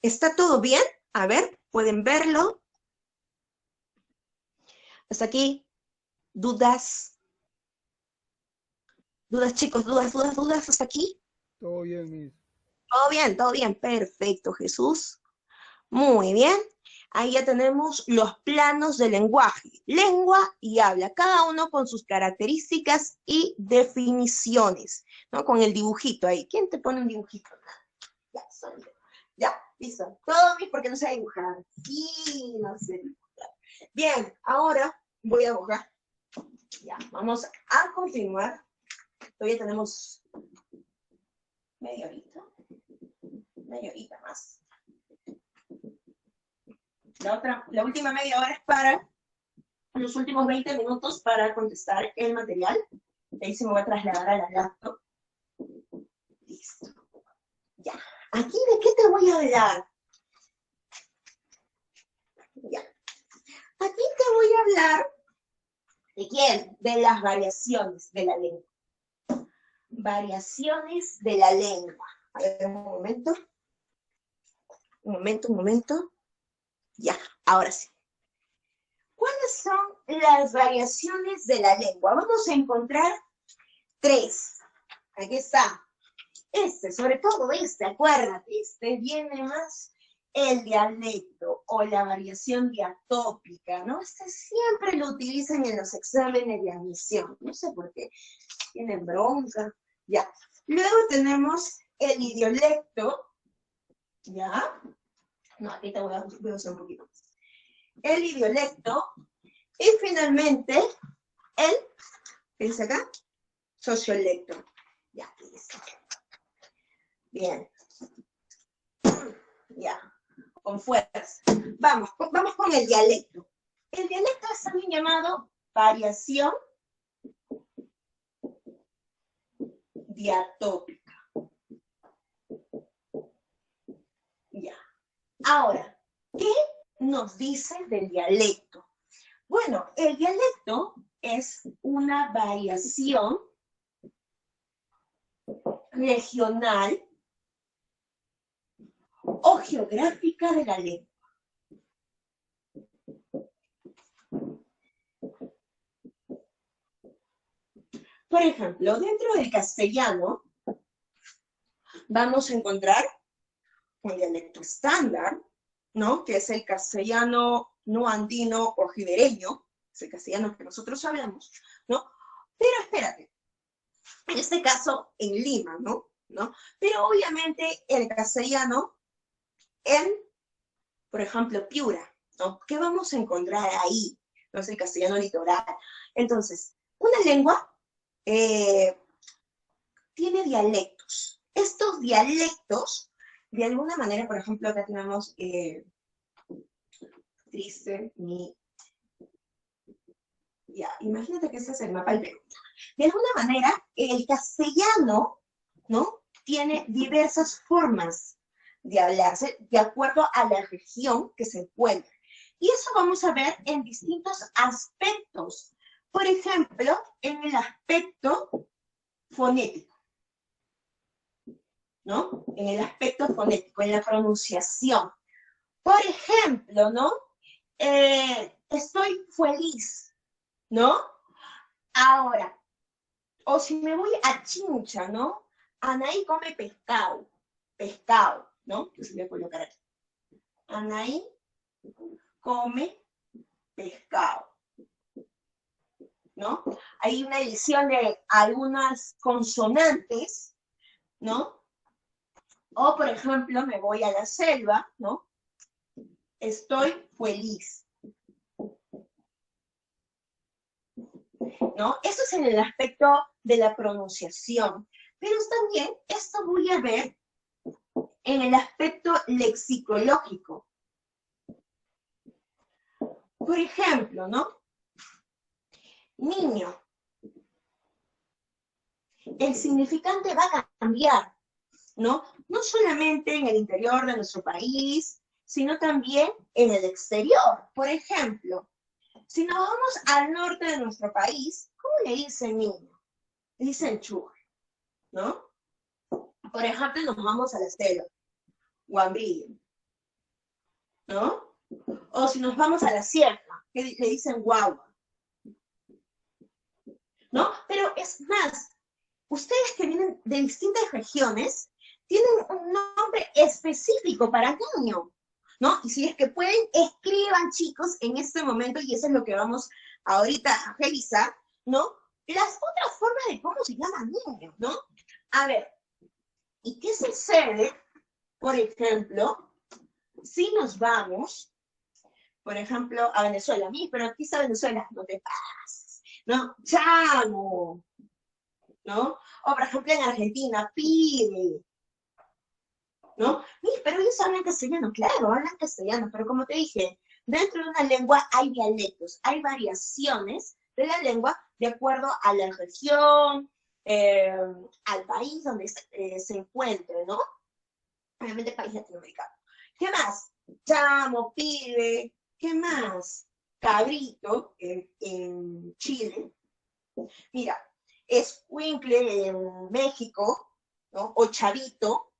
¿Está todo bien? A ver, ¿pueden verlo? Hasta aquí, dudas. Dudas, chicos, dudas, hasta aquí. Todo bien, Miss. Todo bien, perfecto, Jesús. Muy bien. Ahí ya tenemos los planos del lenguaje, lengua y habla, cada uno con sus características y definiciones, ¿no? Con el dibujito ahí. ¿Quién te pone un dibujito? Ya, soy yo. Ya, listo. Todo bien porque no sé dibujar. Sí, no sé dibujar. Bien, ahora voy a borrar. Ya, vamos a continuar. Todavía tenemos media horita más. La última media hora es para los últimos 20 minutos para contestar el material. De ahí se me voy a trasladar a la laptop. Listo. Ya. ¿Aquí de qué te voy a hablar? Ya. Aquí te voy a hablar ¿de quién? De las variaciones de la lengua. Variaciones de la lengua. A ver, un momento. Un momento. Ya, ahora sí. ¿Cuáles son las variaciones de la lengua? Vamos a encontrar 3. Aquí está. Sobre todo acuérdate, viene más el dialecto o la variación diatópica, ¿no? Siempre lo utilizan en los exámenes de admisión, no sé por qué, tienen bronca, ya. Luego tenemos el idiolecto, ¿ya? No, aquí te voy a usar un poquito más. El idiolecto, y finalmente, ¿qué dice acá? Sociolecto. Ya, aquí dice. Bien. Ya, con fuerza. Vamos con el dialecto. El dialecto es también llamado variación diatópica. Ya. Ahora, ¿qué nos dice del dialecto? Bueno, el dialecto es una variación regional o geográfica de la lengua. Por ejemplo, dentro del castellano vamos a encontrar un dialecto estándar, ¿no? Que es el castellano no andino o ribereño, es el castellano que nosotros hablamos, ¿no? Pero espérate, en este caso en Lima, ¿no? Pero obviamente el castellano en, por ejemplo, Piura, ¿no? ¿Qué vamos a encontrar ahí? No es el castellano litoral. Entonces, una lengua tiene dialectos. Estos dialectos, de alguna manera, por ejemplo, acá tenemos triste, ya, imagínate que este es el mapa del Perú. De alguna manera, el castellano, ¿no? Tiene diversas formas de hablarse de acuerdo a la región que se encuentra. Y eso vamos a ver en distintos aspectos. Por ejemplo, en el aspecto fonético, ¿no? En el aspecto fonético, en la pronunciación. Por ejemplo, ¿no? Estoy feliz, ¿no? Ahora, o si me voy a Chincha, ¿no? Anaí come pescado, ¿no? Entonces voy a colocar aquí. Anaí come pescado. ¿no? Hay una edición de algunas consonantes, ¿no? O, por ejemplo, me voy a la selva, ¿no? Estoy feliz, ¿no? Eso es en el aspecto de la pronunciación. Pero también esto voy a ver en el aspecto lexicológico. Por ejemplo, ¿no? Niño. El significante va a cambiar, ¿no? No solamente en el interior de nuestro país, sino también en el exterior. Por ejemplo, si nos vamos al norte de nuestro país, ¿cómo le dicen niño? Le dicen chur, ¿no? Por ejemplo, nos vamos a la selva, guambrillo, ¿no? O si nos vamos a la sierra, que le dicen guagua, ¿no? Pero es más, ustedes que vienen de distintas regiones tienen un nombre específico para niño, ¿no? Y si es que pueden, escriban, chicos, en este momento, y eso es lo que vamos ahorita a revisar, ¿no? Las otras formas de cómo se llama niño, ¿no? A ver, ¿y qué sucede, por ejemplo, si nos vamos, por ejemplo, a Venezuela? Pero aquí está Venezuela, no te pases, ¿no? Chamo, ¿no? O, por ejemplo, en Argentina, pibe, ¿no? Pero ellos hablan castellano, claro, hablan castellano, pero como te dije, dentro de una lengua hay dialectos, hay variaciones de la lengua de acuerdo a la región, al país donde se encuentre, ¿no? Obviamente país latinoamericano. ¿Qué más? Chamo, pibe, ¿qué más? Cabrito en Chile. Mira, escuincle en México, ¿no? O chavito. O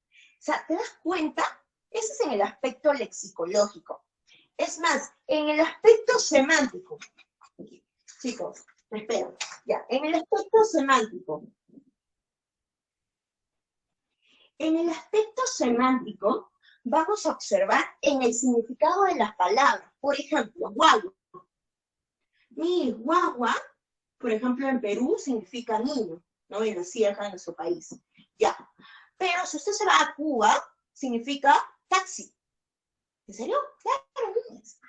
sea, ¿te das cuenta? Ese es en el aspecto lexicológico. Es más, en el aspecto semántico. Chicos, espera, ya, en el aspecto semántico. En el aspecto semántico, vamos a observar en el significado de las palabras. Por ejemplo, guagua. Mi guagua, por ejemplo, en Perú significa niño, ¿no? En la sierra de nuestro país. Ya. Pero si usted se va a Cuba, significa taxi. ¿En serio? Claro, niñas.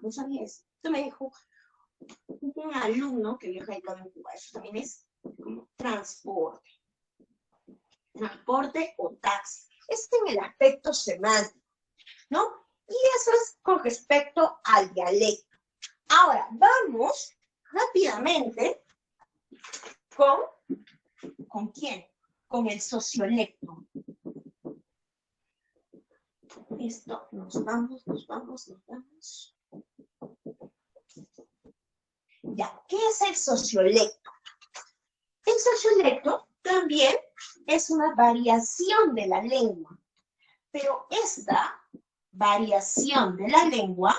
No sabía eso. Esto me dijo un alumno que viaja acá en Cuba. Eso también es como transporte. Transporte o taxi. Es en el aspecto semántico, ¿no? Y eso es con respecto al dialecto. Ahora, vamos rápidamente ¿con quién? Con el sociolecto. Esto, nos vamos. Ya, ¿qué es el sociolecto? El sociolecto también es una variación de la lengua, pero esta variación de la lengua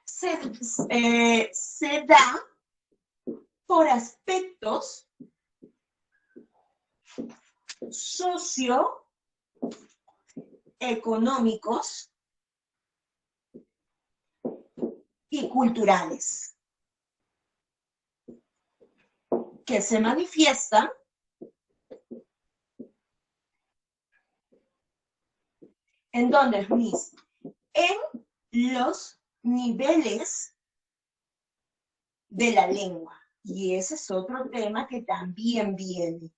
se da por aspectos socioeconómicos y culturales que se manifiestan ¿en dónde, Luis? En los niveles de la lengua. Y ese es otro tema que también viene.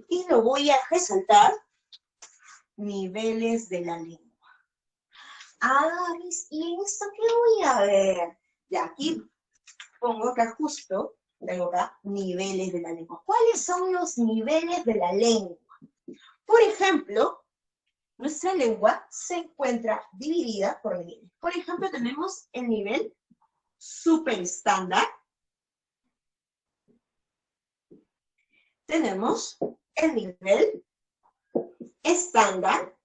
Y lo voy a resaltar, niveles de la lengua. Ah, ¿y en esto qué voy a ver? Ya aquí pongo acá justo, tengo acá niveles de la lengua. ¿Cuáles son los niveles de la lengua? Por ejemplo, nuestra lengua se encuentra dividida por niveles. Por ejemplo, tenemos el nivel super estándar. Tenemos el nivel estándar.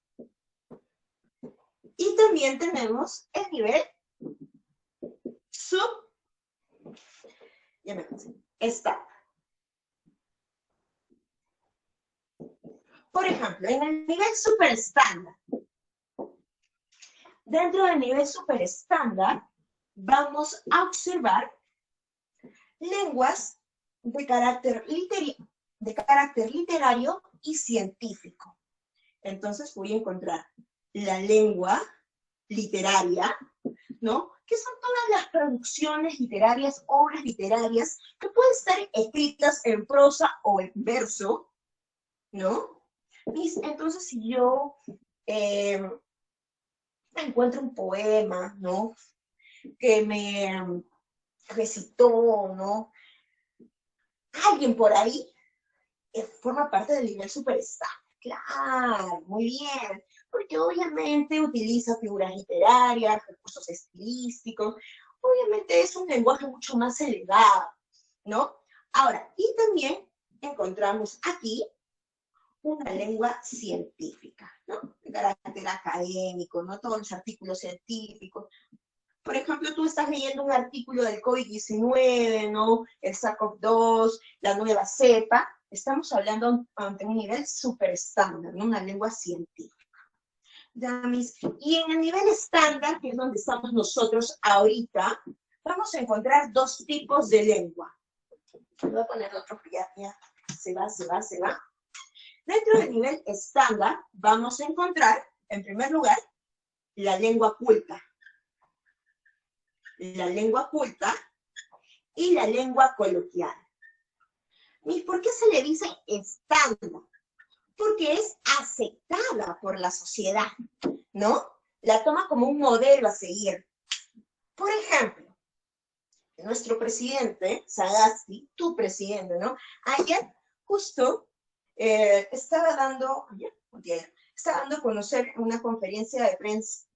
Y también tenemos el nivel estándar. Por ejemplo, en el nivel super estándar, Dentro del nivel super estándar, vamos a observar lenguas de carácter literario y científico. Entonces voy a encontrar la lengua literaria, ¿no? Que son todas las producciones literarias, obras literarias, que pueden estar escritas en prosa o en verso, ¿no? Entonces, si yo encuentro un poema, ¿no? Que me recitó, ¿no? Alguien por ahí, forma parte del nivel superstar. Claro, muy bien, porque obviamente utiliza figuras literarias, recursos estilísticos, obviamente es un lenguaje mucho más elevado, ¿no? Ahora, y también encontramos aquí una lengua científica, ¿no? De carácter académico, ¿no? Todos los artículos científicos. Por ejemplo, tú estás leyendo un artículo del COVID-19, ¿no? El SARS-CoV-2, la nueva cepa. Estamos hablando ante un nivel súper estándar, ¿no? Una lengua científica. Y en el nivel estándar, que es donde estamos nosotros ahorita, vamos a encontrar dos tipos de lengua. Voy a poner otro que ya se va. Dentro del nivel estándar, vamos a encontrar, en primer lugar, la lengua culta. La lengua culta y la lengua coloquial. ¿Y por qué se le dice estándar? Porque es aceptada por la sociedad, ¿no? La toma como un modelo a seguir. Por ejemplo, nuestro presidente, Sagasti, tu presidente, ¿no? Ayer justo estaba dando a conocer una conferencia de prensa,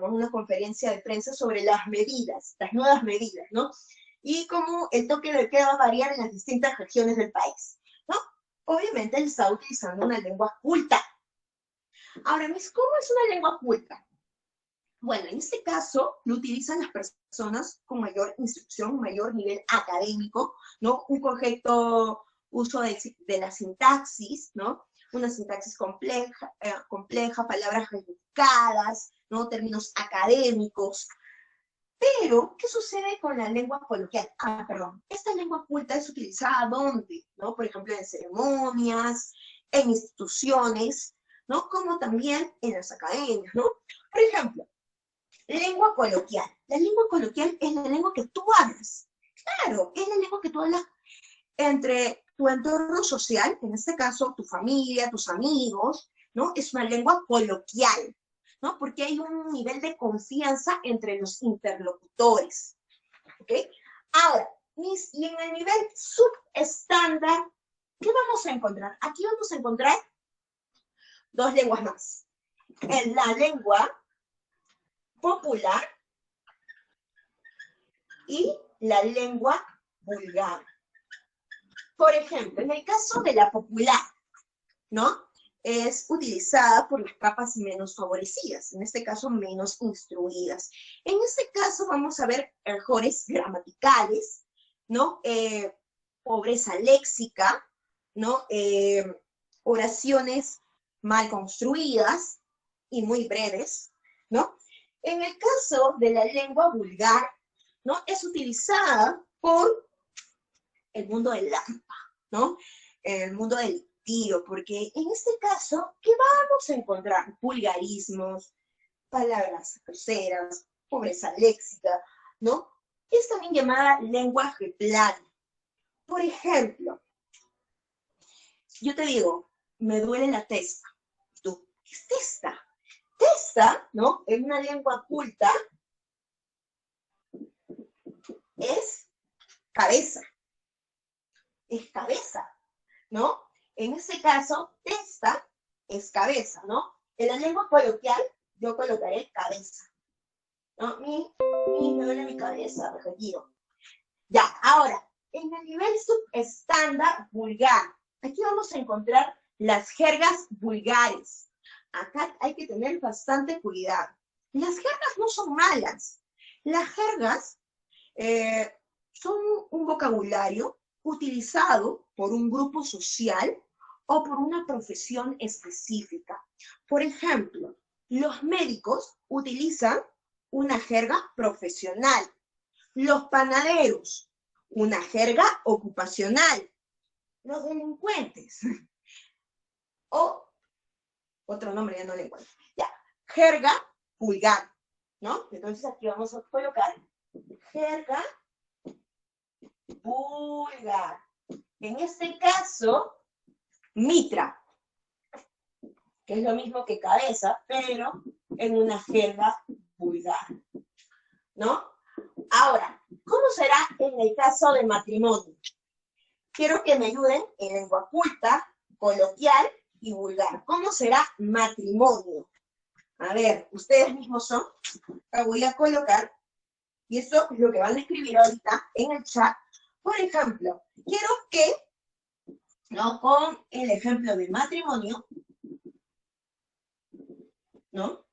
una conferencia de prensa sobre las medidas, las nuevas medidas, ¿no? Y cómo el toque de queda va a variar en las distintas regiones del país, ¿no? Obviamente él está utilizando una lengua culta. Ahora, ¿cómo es una lengua culta? Bueno, en este caso lo utilizan las personas con mayor instrucción, mayor nivel académico, ¿no? Un correcto uso de la sintaxis, ¿no? Una sintaxis compleja, palabras rebuscadas, ¿no? Términos académicos. Pero, ¿qué sucede con la lengua coloquial? Esta lengua culta es utilizada ¿dónde? ¿No? Por ejemplo, en ceremonias, en instituciones, ¿no? Como también en las academias, ¿no? Por ejemplo, lengua coloquial. La lengua coloquial es la lengua que tú hablas. Claro, es la lengua que tú hablas entre tu entorno social, en este caso tu familia, tus amigos, ¿no? Es una lengua coloquial, ¿no? Porque hay un nivel de confianza entre los interlocutores, ¿ok? Ahora, y en el nivel subestándar, ¿qué vamos a encontrar? Aquí vamos a encontrar dos lenguas más. En la lengua popular y la lengua vulgar. Por ejemplo, en el caso de la popular, ¿no? Es utilizada por las capas menos favorecidas, en este caso menos instruidas. En este caso vamos a ver errores gramaticales, ¿no? Pobreza léxica, ¿no? Oraciones mal construidas y muy breves, ¿no? En el caso de la lengua vulgar, ¿no? Es utilizada por el mundo del AMPA, ¿no? El mundo del tiro, porque en este caso, ¿qué vamos a encontrar? Vulgarismos, palabras groseras, pobreza léxica, ¿no? Es también llamada lenguaje plano. Por ejemplo, yo te digo, me duele la testa. Tú, ¿qué es testa? Testa, ¿no? En una lengua culta es cabeza. Es cabeza, ¿no? En este caso, testa es cabeza, ¿no? En la lengua coloquial, yo colocaré cabeza, ¿no? Me duele mi cabeza, me retiro. Ya, ahora, en el nivel subestándar vulgar, aquí vamos a encontrar las jergas vulgares. Acá hay que tener bastante cuidado. Las jergas no son malas. Las jergas son un vocabulario utilizado por un grupo social o por una profesión específica. Por ejemplo, Los médicos utilizan una jerga profesional. Los panaderos, una jerga ocupacional. Los delincuentes, o otro nombre ya no le encuentro. Ya, jerga vulgar, ¿no? Entonces aquí vamos a colocar jerga vulgar. En este caso, mitra, que es lo mismo que cabeza, pero en una jerga vulgar, ¿no? Ahora, ¿cómo será en el caso de matrimonio? Quiero que me ayuden en lengua culta, coloquial y vulgar. ¿Cómo será matrimonio? A ver, ustedes mismos son. La voy a colocar, y eso es lo que van a escribir ahorita en el chat. Por ejemplo, quiero que, ¿no? Con el ejemplo de matrimonio, ¿no?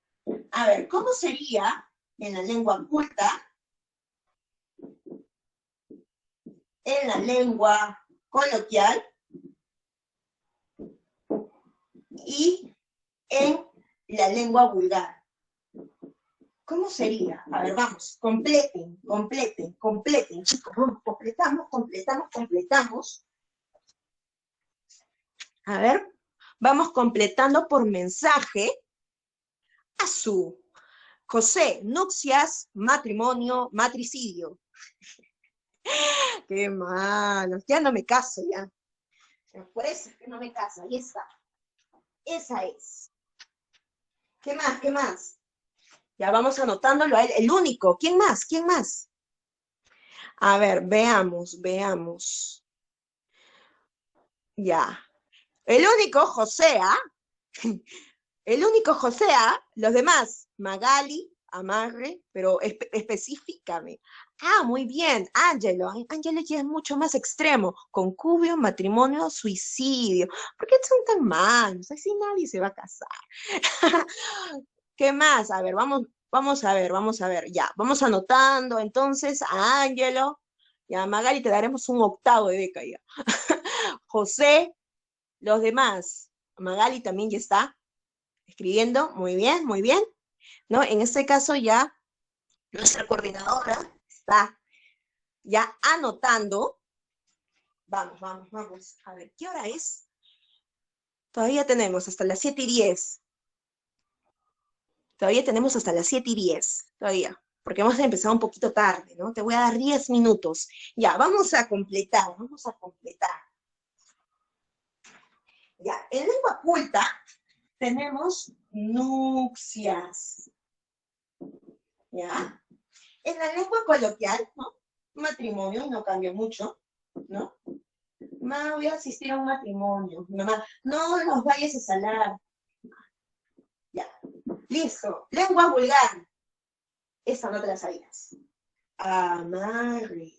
A ver, ¿cómo sería en la lengua culta, en la lengua coloquial y en la lengua vulgar? ¿Cómo sería? A ver, vamos, completen, chicos, vamos, completamos. A ver, vamos completando por mensaje a su José, nupcias, matrimonio, matricidio. Qué malo, ya no me caso, ya. Por eso es que no me caso, ahí está. Esa es. ¿Qué más? ¿Qué más? Ya vamos anotándolo a él, el único. ¿Quién más? ¿Quién más? A ver, veamos. Ya. El único José, ¿ah? El único José, ¿ah? Los demás, Magali, Amarre, pero específicame. Ah, muy bien, Ángelo. Ángelo ya es mucho más extremo. Concubio, matrimonio, suicidio. ¿Por qué son tan malos? Así nadie se va a casar. ¿Qué más? A ver, vamos a ver. Ya, vamos anotando entonces a Ángelo. Ya, Magali, te daremos un octavo de beca ya. José, los demás. Magali también ya está escribiendo. Muy bien, muy bien. ¿No? En este caso ya nuestra coordinadora está ya anotando. Vamos. A ver, ¿qué hora es? Todavía tenemos hasta las 7:10. Todavía tenemos hasta las 7:10. Todavía. Porque hemos empezado un poquito tarde, ¿no? Te voy a dar 10 minutos. Ya, vamos a completar. Ya, en lengua culta tenemos nupcias. ¿Ya? En la lengua coloquial, ¿no? Matrimonio, no cambia mucho, ¿no? Mamá, voy a asistir a un matrimonio. Mamá, no nos vayas a salar. Ya, listo. Lengua vulgar. Esa no te la sabías. Amarre.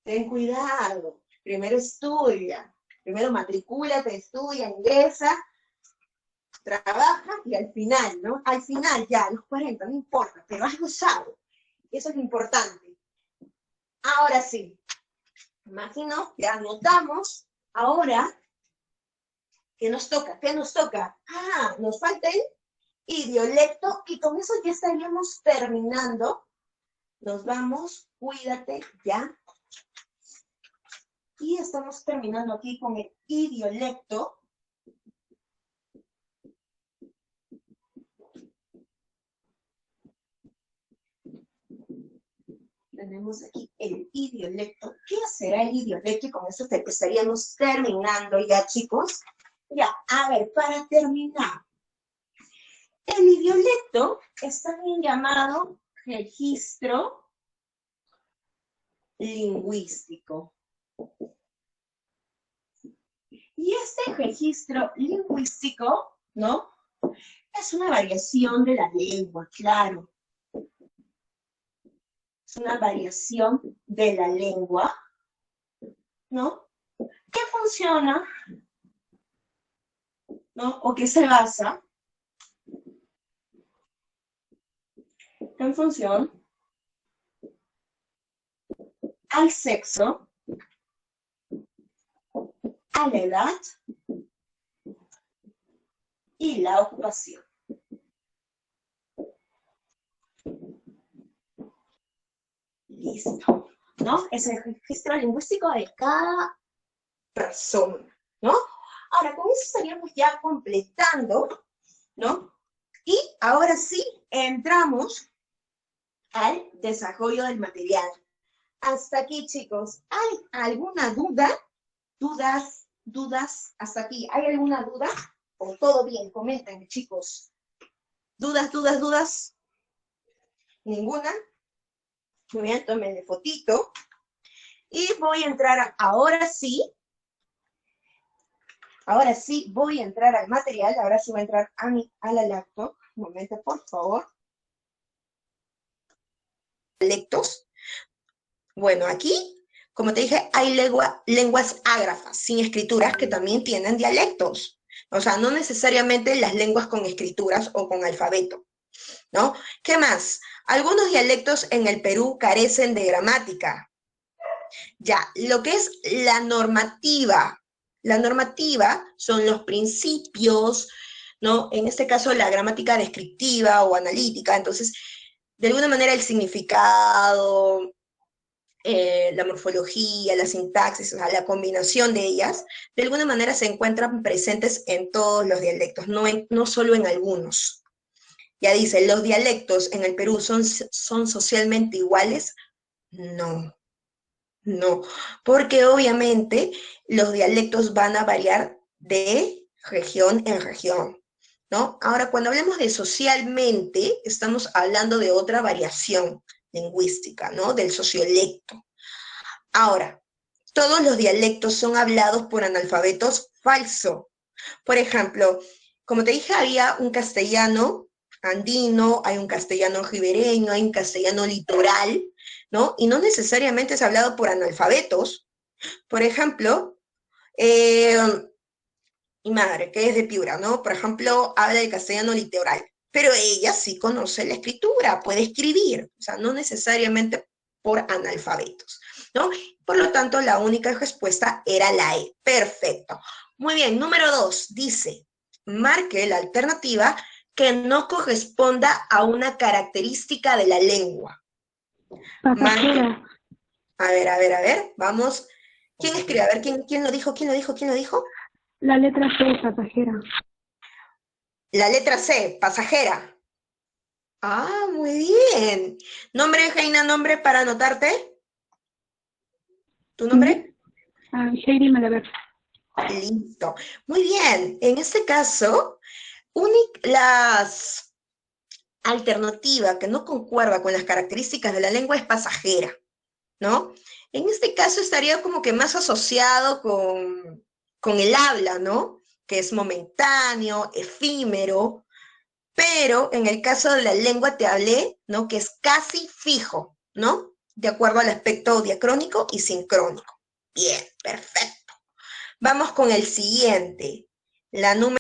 Ten cuidado. Primero estudia. Primero matricúlate, estudia, ingresa, trabaja y al final, ¿no? Al final ya, a los 40, no importa, pero has gozado. Eso es lo importante. Ahora sí, imagino que anotamos. Ahora, ¿qué nos toca? Ah, nos falta el idiolecto y con eso ya estaríamos terminando. Nos vamos, cuídate, ya. Y estamos terminando aquí con el idiolecto. Tenemos aquí el idiolecto. ¿Qué será el idiolecto? Y con eso estaríamos terminando ya, chicos. Ya, a ver, para terminar. El idiolecto es también llamado registro lingüístico. Y este registro lingüístico, ¿no? Es una variación de la lengua, claro. Es una variación de la lengua, ¿no? ¿Qué funciona? ¿No? ¿O qué se basa? En función al sexo, a la edad y la ocupación. Listo, ¿no? Es el registro lingüístico de cada persona, ¿no? Ahora, con eso estaríamos ya completando, ¿no? Y ahora sí, entramos al desarrollo del material. Hasta aquí, chicos, ¿hay alguna duda? ¿Dudas? Hasta aquí, ¿hay alguna duda? ¿O todo bien? Comenten, chicos. ¿Dudas? ¿Ninguna? Muy bien, tomen fotito. Y voy a entrar, ahora sí voy a entrar al material, ahora sí voy a entrar a la laptop. Un momento, por favor. Lectos. Bueno, aquí, como te dije, hay lenguas ágrafas, sin escrituras, que también tienen dialectos. O sea, no necesariamente las lenguas con escrituras o con alfabeto, ¿no? ¿Qué más? Algunos dialectos en el Perú carecen de gramática. Ya, lo que es la normativa. La normativa son los principios, ¿no? En este caso, la gramática descriptiva o analítica. Entonces, de alguna manera, el significado, la morfología, la sintaxis, o sea, la combinación de ellas, de alguna manera se encuentran presentes en todos los dialectos, no solo en algunos. Ya dice, ¿los dialectos en el Perú son socialmente iguales? No, no, porque obviamente los dialectos van a variar de región en región, ¿no? Ahora, cuando hablamos de socialmente, estamos hablando de otra variación lingüística, ¿no? Del sociolecto. Ahora, todos los dialectos son hablados por analfabetos, falso. Por ejemplo, como te dije, había un castellano andino, hay un castellano ribereño, hay un castellano litoral, ¿no? Y no necesariamente es hablado por analfabetos. Por ejemplo, eh, mi madre, que es de Piura, ¿no? Por ejemplo, habla el castellano litoral, pero ella sí conoce la escritura, puede escribir, o sea, no necesariamente por analfabetos, ¿no? Por lo tanto, la única respuesta era la E. Perfecto. Muy bien, número 2, dice, marque la alternativa que no corresponda a una característica de la lengua. Marque. Pasajera. A ver, vamos. ¿Quién escribe? A ver, ¿quién lo dijo? ¿Quién lo dijo? La letra C, pasajera. La letra C, pasajera. Ah, muy bien. Nombre, Reina, nombre para anotarte. ¿Tu nombre? Heidi Malaver. Listo. Muy bien. En este caso, las alternativa que no concuerda con las características de la lengua es pasajera, ¿no? En este caso estaría como que más asociado con el habla, ¿no? Que es momentáneo, efímero, pero en el caso de la lengua te hablé, ¿no? Que es casi fijo, ¿no? De acuerdo al aspecto diacrónico y sincrónico. Bien, perfecto. Vamos con el siguiente. La número